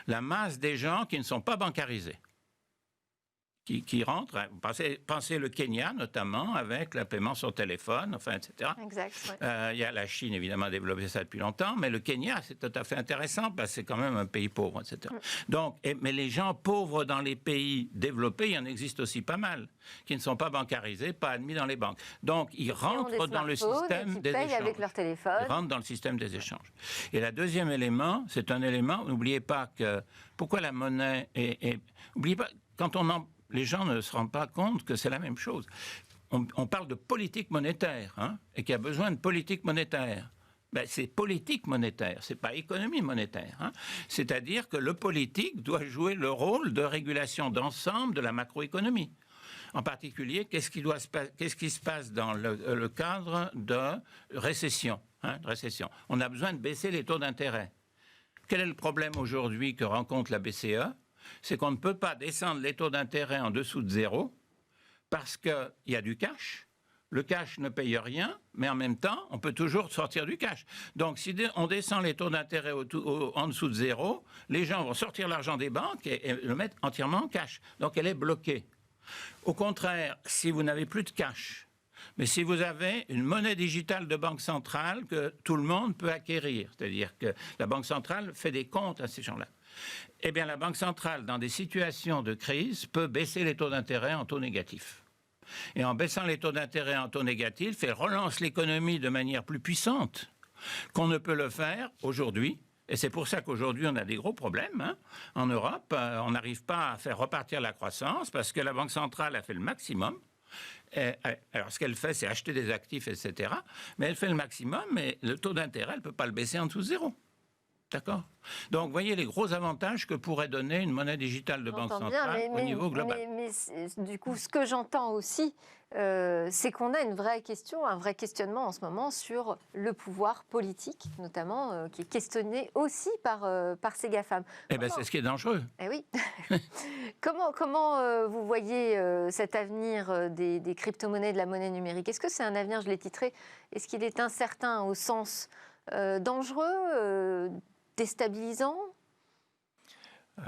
la masse des gens qui ne sont pas bancarisés, qui rentrent. Pensez le Kenya, notamment, avec le paiement sur téléphone, enfin, etc. Exact. Ouais. Il y a la Chine, évidemment, a développé ça depuis longtemps, mais le Kenya, c'est tout à fait intéressant, parce que c'est quand même un pays pauvre, etc. Donc, mais les gens pauvres dans les pays développés, il y en existe aussi pas mal, qui ne sont pas bancarisés, pas admis dans les banques. Donc, ils rentrent dans le système des échanges. Avec leur téléphone. Ils rentrent dans le système des échanges. Et le deuxième élément, c'est un élément, n'oubliez pas que, pourquoi la monnaie n'oubliez pas, les gens ne se rendent pas compte que c'est la même chose. On parle de politique monétaire, et qu'il y a besoin de politique monétaire. Ben, c'est politique monétaire, c'est pas économie monétaire. C'est-à-dire que le politique doit jouer le rôle de régulation d'ensemble de la macroéconomie. En particulier, qu'est-ce qui se passe dans le cadre de récession, On a besoin de baisser les taux d'intérêt. Quel est le problème aujourd'hui que rencontre la BCE? C'est qu'on ne peut pas descendre les taux d'intérêt en dessous de zéro parce qu'il y a du cash. Le cash ne paye rien, mais en même temps, on peut toujours sortir du cash. Donc, si on descend les taux d'intérêt en dessous de zéro, les gens vont sortir l'argent des banques et le mettre entièrement en cash. Donc, elle est bloquée. Au contraire, si vous n'avez plus de cash, mais si vous avez une monnaie digitale de banque centrale que tout le monde peut acquérir, c'est-à-dire que la banque centrale fait des comptes à ces gens-là, eh bien, la Banque centrale, dans des situations de crise, peut baisser les taux d'intérêt en taux négatif. Et en baissant les taux d'intérêt en taux négatif, elle relance l'économie de manière plus puissante qu'on ne peut le faire aujourd'hui. Et c'est pour ça qu'aujourd'hui, on a des gros problèmes. En Europe, on n'arrive pas à faire repartir la croissance parce que la Banque centrale a fait le maximum. Alors, ce qu'elle fait, c'est acheter des actifs, etc. Mais elle fait le maximum, mais le taux d'intérêt, elle ne peut pas le baisser en dessous de zéro. D'accord. Donc, voyez les gros avantages que pourrait donner une monnaie digitale de banque centrale au niveau global. Mais du coup, ce que j'entends aussi, c'est qu'on a une vraie question, un vrai questionnement en ce moment sur le pouvoir politique, notamment, qui est questionné aussi par ces GAFAM. Eh bien, c'est ce qui est dangereux. Eh oui. Comment vous voyez cet avenir des crypto-monnaies, de la monnaie numérique? Est-ce que c'est un avenir, je l'ai titré, est-ce qu'il est incertain au sens dangereux, déstabilisant?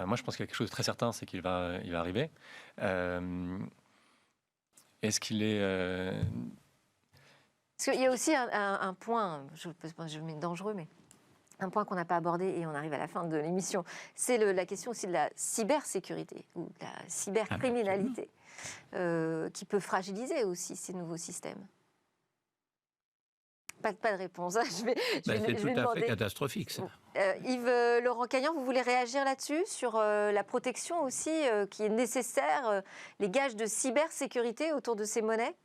Moi, je pense qu'il y a quelque chose de très certain, c'est qu'il va arriver. Est-ce qu'il est... Parce qu'il y a aussi un point, je mets dangereux, mais un point qu'on n'a pas abordé et on arrive à la fin de l'émission, c'est la question aussi de la cybersécurité ou de la cybercriminalité qui peut fragiliser aussi ces nouveaux systèmes. Pas de réponse. C'est tout à fait catastrophique, ça. Yves Laurent-Cagnan, vous voulez réagir là-dessus, sur la protection aussi qui est nécessaire, les gages de cybersécurité autour de ces monnaies?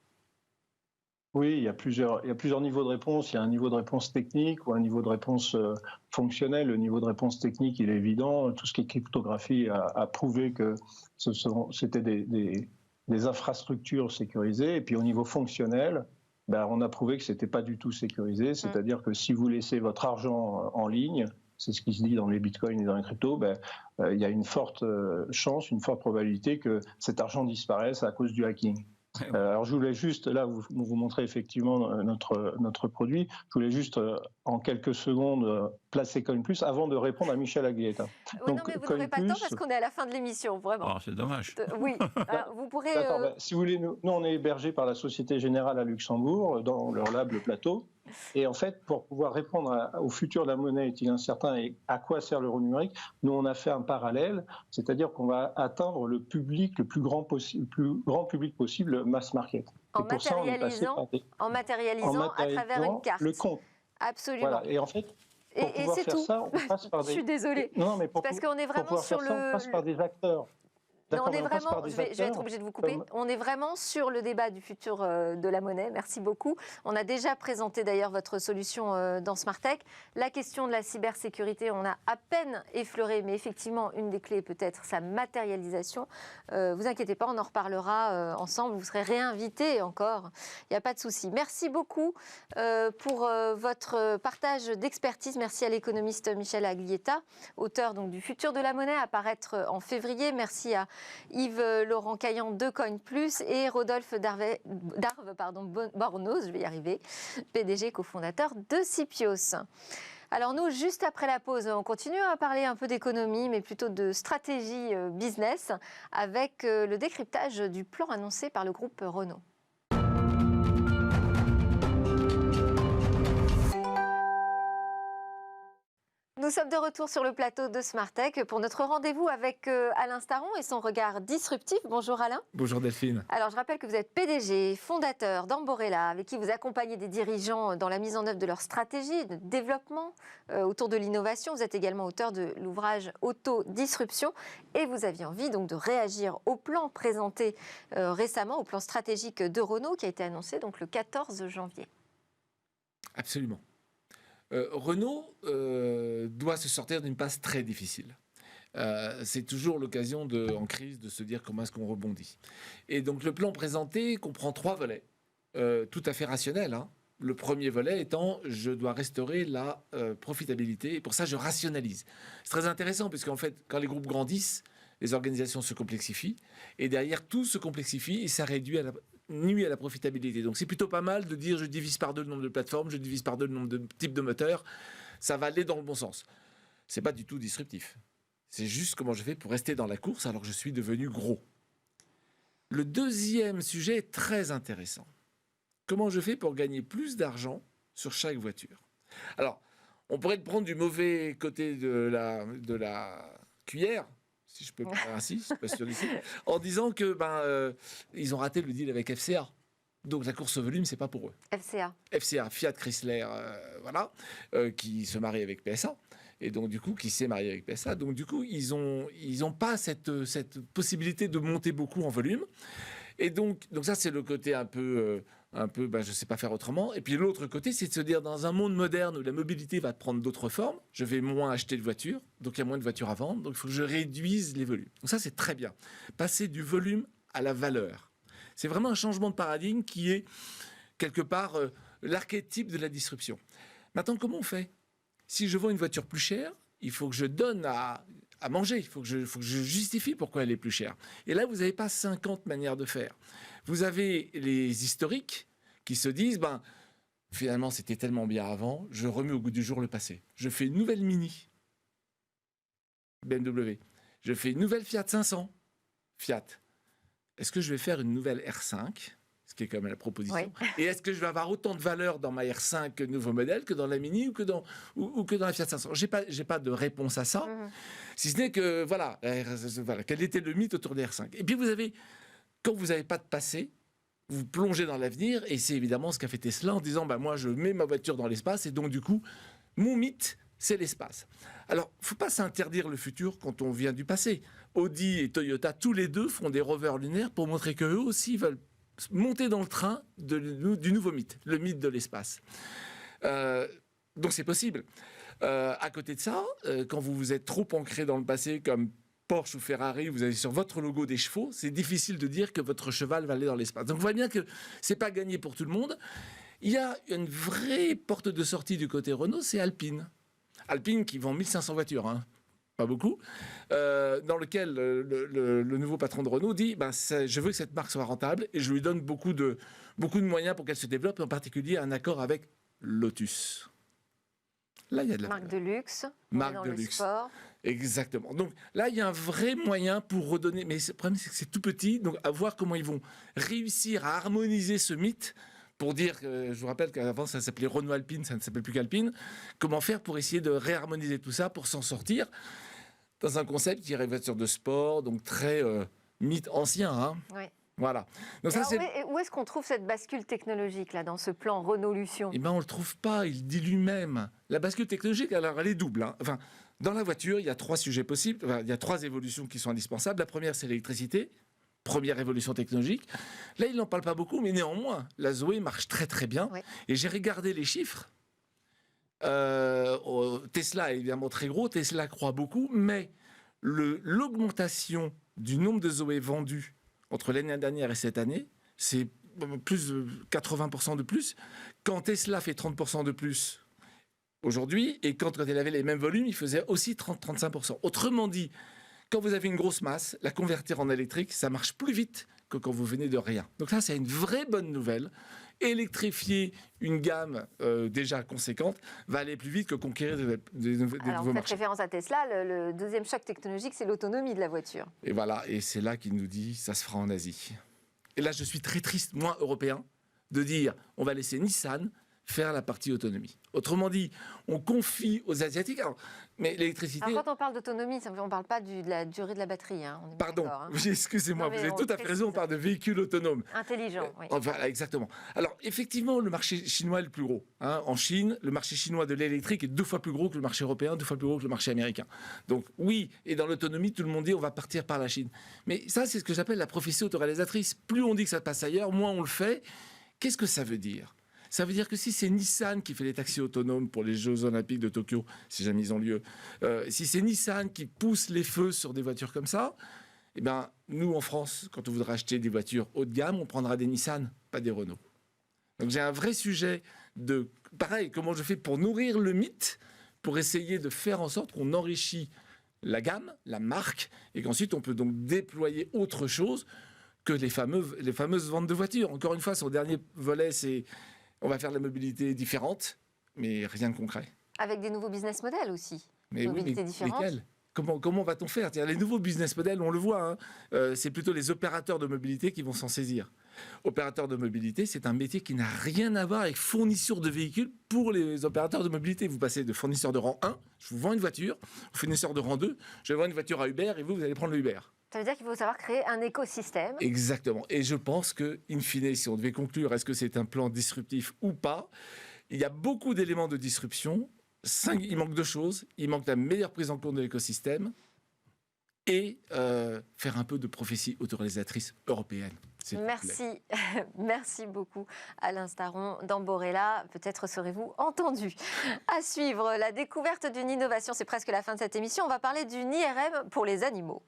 Oui, il y a plusieurs niveaux de réponse. Il y a un niveau de réponse technique ou un niveau de réponse fonctionnelle. Le niveau de réponse technique, il est évident. Tout ce qui est cryptographie a prouvé que c'était des infrastructures sécurisées. Et puis au niveau fonctionnel, on a prouvé que ce n'était pas du tout sécurisé. C'est-à-dire que si vous laissez votre argent en ligne, c'est ce qui se dit dans les bitcoins et dans les cryptos, il y a une forte chance, une forte probabilité que cet argent disparaisse à cause du hacking. Alors je voulais juste, là vous montrer effectivement notre produit, je voulais juste en quelques secondes placer CoinPlus avant de répondre à Michel Aguileta. Oui, non mais vous n'aurez pas le temps parce qu'on est à la fin de l'émission, vraiment. Oh, c'est dommage. Oui, alors, vous pourrez... Si vous voulez, nous on est hébergé par la Société Générale à Luxembourg, dans leur lab Le Plateau. Et en fait, pour pouvoir répondre au futur de la monnaie est-il incertain et à quoi sert l'euro numérique, nous on a fait un parallèle, c'est-à-dire qu'on va atteindre le public le plus grand public possible, mass market. En matérialisant à travers une carte. Le compte. Absolument. Voilà. Et en fait, pour pouvoir faire ça, on passe par des... Je suis désolée. Non, mais parce qu'on est vraiment sur on passe par des acteurs. Non, on est vraiment, je vais être obligée de vous couper. On est vraiment sur le débat du futur de la monnaie. Merci beaucoup. On a déjà présenté d'ailleurs votre solution dans Smartech. La question de la cybersécurité, on a à peine effleuré, mais effectivement, une des clés peut-être sa matérialisation. Vous inquiétez pas, on en reparlera ensemble. Vous serez réinvité encore. Il n'y a pas de souci. Merci beaucoup pour votre partage d'expertise. Merci à l'économiste Michel Aglietta, auteur donc du futur de la monnaie, à paraître en février. Merci à Yves Laurent Caillant de Coin Plus et Rodolphe Darve Bornos, je vais y arriver, PDG cofondateur de Cipios. Alors nous, juste après la pause, on continue à parler un peu d'économie, mais plutôt de stratégie business, avec le décryptage du plan annoncé par le groupe Renault. Nous sommes de retour sur le plateau de Smartech pour notre rendez-vous avec Alain Staron et son regard disruptif. Bonjour Alain. Bonjour Delphine. Alors je rappelle que vous êtes PDG, fondateur d'Amborella, avec qui vous accompagnez des dirigeants dans la mise en œuvre de leur stratégie de développement autour de l'innovation. Vous êtes également auteur de l'ouvrage Auto-Disruption et vous aviez envie donc de réagir au plan présenté récemment, au plan stratégique de Renault qui a été annoncé donc le 14 janvier. Absolument. Renault doit se sortir d'une passe très difficile. C'est toujours l'occasion en crise de se dire comment est-ce qu'on rebondit. Et donc le plan présenté comprend 3 volets, tout à fait rationnels. Hein. Le premier volet étant, je dois restaurer la profitabilité, et pour ça je rationalise. C'est très intéressant, puisqu'en fait, quand les groupes grandissent, les organisations se complexifient, et derrière tout se complexifie, et ça nuit à la profitabilité. Donc c'est plutôt pas mal de dire je divise par 2 le nombre de plateformes, je divise par 2 le nombre de types de moteurs. Ça va aller dans le bon sens. C'est pas du tout disruptif. C'est juste comment je fais pour rester dans la course alors que je suis devenu gros. Le deuxième sujet est très intéressant. Comment je fais pour gagner plus d'argent sur chaque voiture? Alors, on pourrait le prendre du mauvais côté de la cuillère, si je peux me faire ainsi, je suis pas sûr d'ici, en disant que ils ont raté le deal avec FCA. Donc la course au volume, c'est pas pour eux. FCA, Fiat Chrysler, qui se marie avec PSA. Et donc du coup, qui s'est marié avec PSA. Donc du coup, ils ont pas cette possibilité de monter beaucoup en volume. Et donc ça, c'est le côté un peu, je sais pas faire autrement. Et puis l'autre côté, c'est de se dire, dans un monde moderne où la mobilité va prendre d'autres formes, je vais moins acheter de voitures, donc il y a moins de voitures à vendre, donc il faut que je réduise les volumes. Donc ça, c'est très bien. Passer du volume à la valeur. C'est vraiment un changement de paradigme qui est, quelque part, l'archétype de la disruption. Maintenant, comment on fait? Si je vends une voiture plus chère, il faut que je donne à manger, il faut que je justifie pourquoi elle est plus chère. Et là, vous n'avez pas 50 manières de faire. Vous avez les historiques qui se disent, finalement, c'était tellement bien avant, je remets au goût du jour le passé. Je fais une nouvelle Mini, BMW. Je fais une nouvelle Fiat 500, Fiat. Est-ce que je vais faire une nouvelle R5 ? Ce qui est quand même la proposition. Oui. Et est-ce que je vais avoir autant de valeur dans ma R5 nouveau modèle que dans la Mini ou que dans la Fiat 500 ? J'ai pas de réponse à ça. Si ce n'est que, voilà, quel était le mythe autour des R5 ? Et puis vous avez, quand vous n'avez pas de passé, vous plongez dans l'avenir, et c'est évidemment ce qu'a fait Tesla en disant, moi je mets ma voiture dans l'espace, et donc du coup, mon mythe, c'est l'espace. Alors, il ne faut pas s'interdire le futur quand on vient du passé. Audi et Toyota, tous les deux, font des rovers lunaires pour montrer qu'eux aussi veulent monter dans le train du nouveau mythe, le mythe de l'espace. Donc c'est possible. À côté de ça, quand vous êtes trop ancré dans le passé, comme Porsche ou Ferrari, vous avez sur votre logo des chevaux, c'est difficile de dire que votre cheval va aller dans l'espace. Donc on voit bien que c'est pas gagné pour tout le monde. Il y a une vraie porte de sortie du côté Renault, c'est Alpine. Alpine qui vend 1500 voitures, hein. Pas beaucoup, dans lequel le nouveau patron de Renault dit je veux que cette marque soit rentable et je lui donne beaucoup de moyens pour qu'elle se développe, en particulier un accord avec Lotus. Là, il y a de la marque de luxe, marque de luxe. Sport. Exactement. Donc là, il y a un vrai moyen pour redonner, mais le problème c'est que c'est tout petit, donc à voir comment ils vont réussir à harmoniser ce mythe pour dire, je vous rappelle qu'avant ça s'appelait Renault Alpine, ça ne s'appelle plus qu'Alpine, comment faire pour essayer de réharmoniser tout ça, pour s'en sortir dans un concept qui est voiture de sport, donc très mythe ancien. Hein. Oui. Voilà. Donc ça, où est-ce qu'on trouve cette bascule technologique là, dans ce plan Renault-Lution ? Eh ben, on ne le trouve pas, il dit lui-même. La bascule technologique, alors elle est double. Hein. Enfin, dans la voiture, il y a 3 sujets possibles, enfin, il y a 3 évolutions qui sont indispensables. La première, c'est l'électricité. Première évolution technologique. Là, il n'en parle pas beaucoup, mais néanmoins, la Zoé marche très très bien. Oui. Et j'ai regardé les chiffres. Tesla est évidemment très gros, Tesla croît beaucoup, mais l'augmentation du nombre de Zoé vendus entre l'année dernière et cette année, c'est plus de 80% de plus. Quand Tesla fait 30% de plus aujourd'hui, et quand elle avait les mêmes volumes, il faisait aussi 30-35%. Autrement dit, quand vous avez une grosse masse, la convertir en électrique, ça marche plus vite que quand vous venez de rien. Donc là, c'est une vraie bonne nouvelle. Électrifier une gamme déjà conséquente va aller plus vite que conquérir des nouveaux marchés. Alors, vous faites référence à Tesla, le deuxième choc technologique, c'est l'autonomie de la voiture. Et voilà, et c'est là qu'il nous dit, ça se fera en Asie. Et là, je suis très triste, moi, Européen, de dire, on va laisser Nissan faire la partie autonomie. Autrement dit, on confie aux Asiatiques. Alors, mais l'électricité... Alors, quand on parle d'autonomie, on ne parle pas de la durée de la batterie. Hein. On est Pardon, hein. Oui, excusez-moi, vous avez tout à fait raison, on parle de véhicules autonomes. Intelligents, oui. Voilà, exactement. Alors, effectivement, le marché chinois est le plus gros. Hein. En Chine, le marché chinois de l'électrique est 2 fois plus gros que le marché européen, 2 fois plus gros que le marché américain. Donc, oui, et dans l'autonomie, tout le monde dit on va partir par la Chine. Mais ça, c'est ce que j'appelle la prophétie autoréalisatrice. Plus on dit que ça passe ailleurs, moins on le fait. Qu'est-ce que ça veut dire ? Ça veut dire que si c'est Nissan qui fait les taxis autonomes pour les Jeux Olympiques de Tokyo, si jamais ils ont lieu, si c'est Nissan qui pousse les feux sur des voitures comme ça, eh ben, nous, en France, quand on voudra acheter des voitures haut de gamme, on prendra des Nissan, pas des Renault. Donc j'ai un vrai sujet de... Pareil, comment je fais pour nourrir le mythe, pour essayer de faire en sorte qu'on enrichit la gamme, la marque, et qu'ensuite on peut donc déployer autre chose que les fameuses ventes de voitures. Encore une fois, son dernier volet, c'est... On va faire de la mobilité différente, mais rien de concret. Avec des nouveaux business models aussi. Mais mobilité différente. Lesquels ? Comment va-t-on faire ? Les nouveaux business models, on le voit, hein, c'est plutôt les opérateurs de mobilité qui vont s'en saisir. Opérateur de mobilité, c'est un métier qui n'a rien à voir avec fournisseur de véhicules pour les opérateurs de mobilité. Vous passez de fournisseur de rang 1, je vous vends une voiture, fournisseur de rang 2, je vends une voiture à Uber et vous allez prendre le Uber. Ça veut dire qu'il faut savoir créer un écosystème. Exactement. Et je pense que, in fine, si on devait conclure, est-ce que c'est un plan disruptif ou pas ? Il y a beaucoup d'éléments de disruption. Il manque 2 choses. Il manque la meilleure prise en compte de l'écosystème et faire un peu de prophétie autoréalisatrice européenne. Merci. Merci beaucoup Alain Staron d'Amborella. Peut-être serez-vous entendu. À suivre, la découverte d'une innovation. C'est presque la fin de cette émission. On va parler d'une IRM pour les animaux.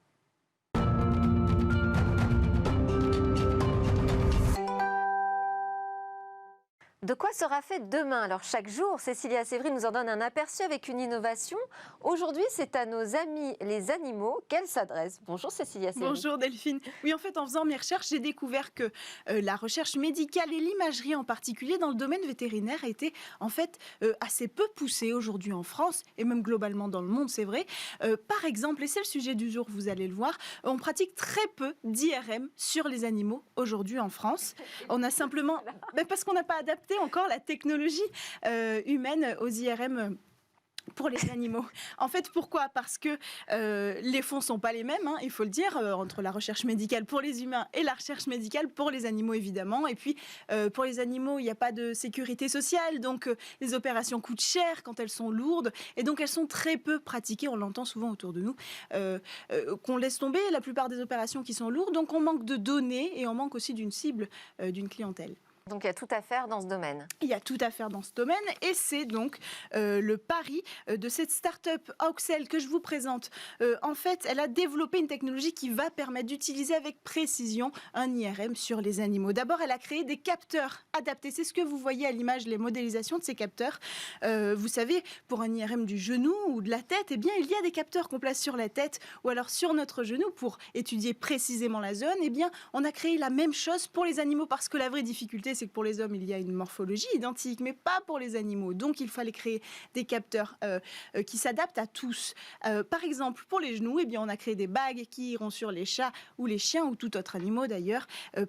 De quoi sera fait demain ? Alors chaque jour, Cécilia Sévry nous en donne un aperçu avec une innovation. Aujourd'hui, c'est à nos amis les animaux qu'elle s'adresse. Bonjour Cécilia Sévry. Bonjour Delphine. Oui, en fait, en faisant mes recherches, j'ai découvert que la recherche médicale et l'imagerie en particulier dans le domaine vétérinaire était en fait assez peu poussée aujourd'hui en France et même globalement dans le monde, c'est vrai. Par exemple, et c'est le sujet du jour, vous allez le voir, on pratique très peu d'IRM sur les animaux aujourd'hui en France. On a simplement, parce qu'on n'a pas adapté encore la technologie humaine aux IRM pour les animaux. En fait, pourquoi ? Parce que les fonds ne sont pas les mêmes, hein, il faut le dire, entre la recherche médicale pour les humains et la recherche médicale pour les animaux, évidemment. Et puis, pour les animaux, il n'y a pas de sécurité sociale, donc les opérations coûtent cher quand elles sont lourdes, et donc elles sont très peu pratiquées, on l'entend souvent autour de nous, qu'on laisse tomber la plupart des opérations qui sont lourdes, donc on manque de données et on manque aussi d'une cible, d'une clientèle. Donc il y a tout à faire dans ce domaine. Il y a tout à faire dans ce domaine et c'est donc le pari de cette start-up Auxel que je vous présente. En fait, elle a développé une technologie qui va permettre d'utiliser avec précision un IRM sur les animaux. D'abord, elle a créé des capteurs adaptés. C'est ce que vous voyez à l'image, les modélisations de ces capteurs. Vous savez, pour un IRM du genou ou de la tête, eh bien, il y a des capteurs qu'on place sur la tête ou alors sur notre genou pour étudier précisément la zone. Eh bien, on a créé la même chose pour les animaux parce que la vraie difficulté, c'est que pour les hommes, il y a une morphologie identique, mais pas pour les animaux. Donc, il fallait créer des capteurs qui s'adaptent à tous. Par exemple, pour les genoux, eh bien, on a créé des bagues qui iront sur les chats ou les chiens ou tout autre animal d'ailleurs.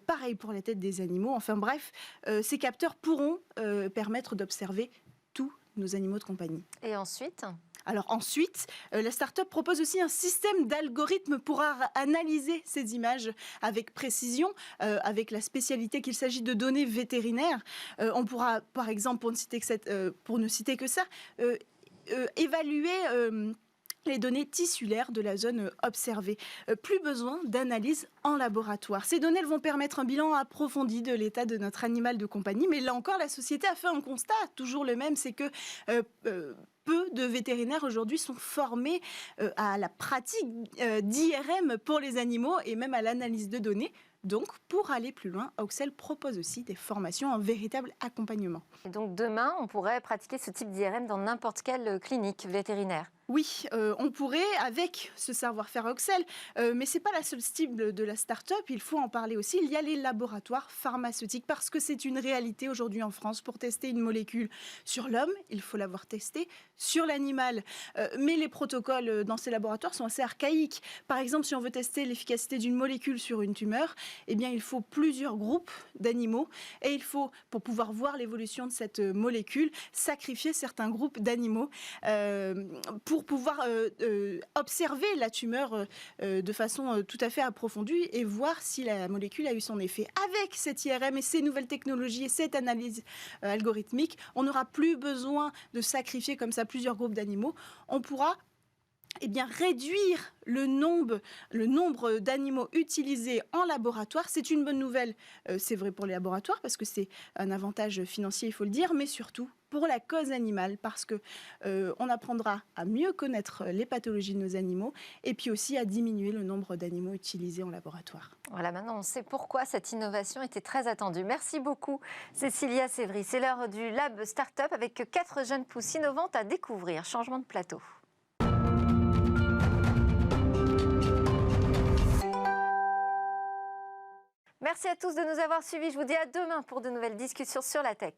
Pareil pour la tête des animaux. Enfin bref, ces capteurs pourront permettre d'observer tous nos animaux de compagnie. Et ensuite ? Alors ensuite, la start-up propose aussi un système d'algorithmes pour analyser ces images avec précision, avec la spécialité qu'il s'agit de données vétérinaires. On pourra, par exemple, pour ne citer que ça, évaluer les données tissulaires de la zone observée. Plus besoin d'analyse en laboratoire. Ces données vont permettre un bilan approfondi de l'état de notre animal de compagnie. Mais là encore, la société a fait un constat, toujours le même, c'est que peu de vétérinaires aujourd'hui sont formés à la pratique d'IRM pour les animaux et même à l'analyse de données. Donc, pour aller plus loin, Auxel propose aussi des formations en véritable accompagnement. Et donc, demain, on pourrait pratiquer ce type d'IRM dans n'importe quelle clinique vétérinaire. Oui, on pourrait avec ce savoir-faire Auxel, mais ce n'est pas la seule cible de la start-up, il faut en parler aussi. Il y a les laboratoires pharmaceutiques parce que c'est une réalité aujourd'hui en France. Pour tester une molécule sur l'homme, il faut l'avoir testée sur l'animal. Mais les protocoles dans ces laboratoires sont assez archaïques. Par exemple, si on veut tester l'efficacité d'une molécule sur une tumeur, eh bien, il faut plusieurs groupes d'animaux et il faut, pour pouvoir voir l'évolution de cette molécule, sacrifier certains groupes d'animaux pour pouvoir observer la tumeur de façon tout à fait approfondie et voir si la molécule a eu son effet. Avec cette IRM et ces nouvelles technologies et cette analyse algorithmique, on n'aura plus besoin de sacrifier comme ça plusieurs groupes d'animaux. On pourra réduire le nombre d'animaux utilisés en laboratoire. C'est une bonne nouvelle, c'est vrai pour les laboratoires, parce que c'est un avantage financier, il faut le dire, mais surtout pour la cause animale, parce qu'on apprendra à mieux connaître les pathologies de nos animaux, et puis aussi à diminuer le nombre d'animaux utilisés en laboratoire. Voilà, maintenant on sait pourquoi cette innovation était très attendue. Merci beaucoup Cécilia Sévry. C'est l'heure du Lab Startup avec 4 jeunes pousses innovantes à découvrir. Changement de plateau. Merci à tous de nous avoir suivis. Je vous dis à demain pour de nouvelles discussions sur la tech.